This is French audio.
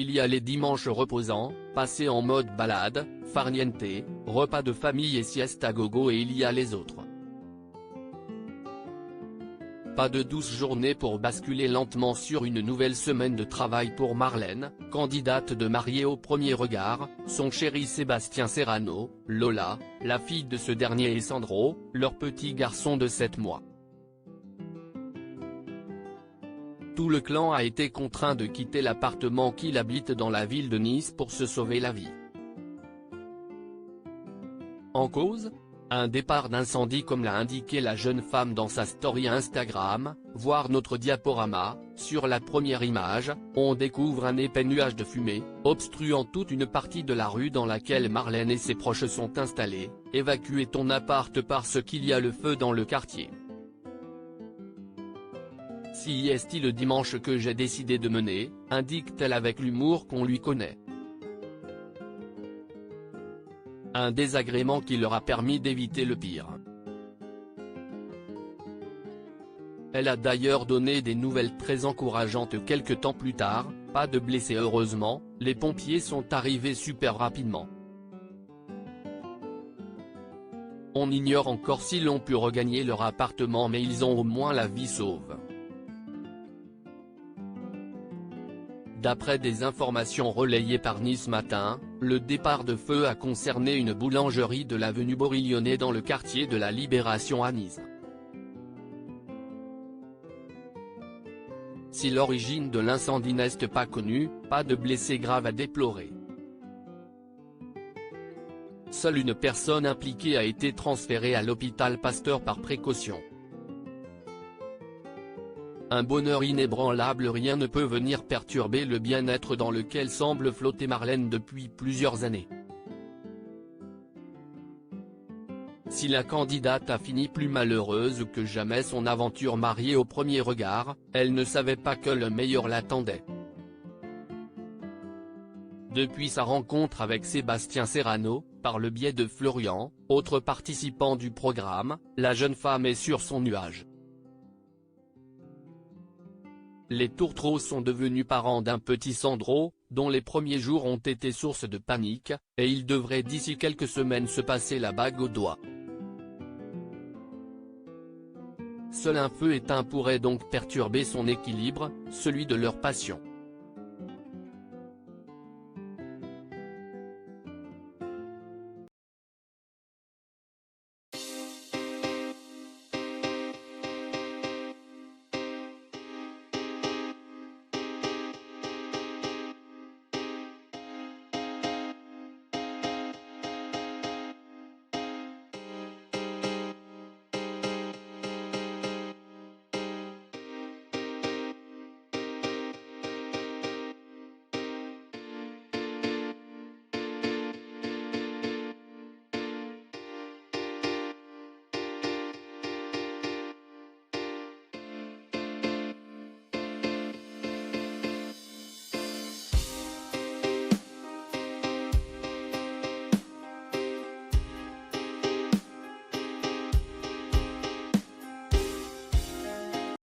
il y a les dimanches reposants, passés en mode balade, farniente, repas de famille et sieste à gogo, et il y a les autres. Pas de douce journée pour basculer lentement sur une nouvelle semaine de travail pour Marlène, candidate de Mariée au premier regard, son chéri Sébastien Serrano, Lola, la fille de ce dernier et Sandro, leur petit garçon de 7 mois. Tout le clan a été contraint de quitter l'appartement qu'il habite dans la ville de Nice pour se sauver la vie. En cause ? Un départ d'incendie, comme l'a indiqué la jeune femme dans sa story Instagram, voir notre diaporama. Sur la première image, on découvre un épais nuage de fumée, obstruant toute une partie de la rue dans laquelle Marlène et ses proches sont installés. Évacuez ton appart parce qu'il y a le feu dans le quartier. Si est-il le dimanche que j'ai décidé de mener, indique-t-elle avec l'humour qu'on lui connaît. Un désagrément qui leur a permis d'éviter le pire. Elle a d'ailleurs donné des nouvelles très encourageantes quelque temps plus tard, pas de blessés heureusement, les pompiers sont arrivés super rapidement. On ignore encore s'ils ont pu regagner leur appartement, mais ils ont au moins la vie sauve. D'après des informations relayées par Nice Matin, le départ de feu a concerné une boulangerie de l'avenue Borillonnet dans le quartier de la Libération à Nice. Si l'origine de l'incendie n'est pas connue, pas de blessés graves à déplorer. Seule une personne impliquée a été transférée à l'hôpital Pasteur par précaution. Un bonheur inébranlable, rien ne peut venir perturber le bien-être dans lequel semble flotter Marlène depuis plusieurs années. Si la candidate a fini plus malheureuse que jamais son aventure Mariée au premier regard, elle ne savait pas que le meilleur l'attendait. Depuis sa rencontre avec Sébastien Serrano, par le biais de Florian, autre participant du programme, la jeune femme est sur son nuage. Les tourtereaux sont devenus parents d'un petit Sandro, dont les premiers jours ont été source de panique, et il devrait d'ici quelques semaines se passer la bague au doigt. Seul un feu éteint pourrait donc perturber son équilibre, celui de leur passion.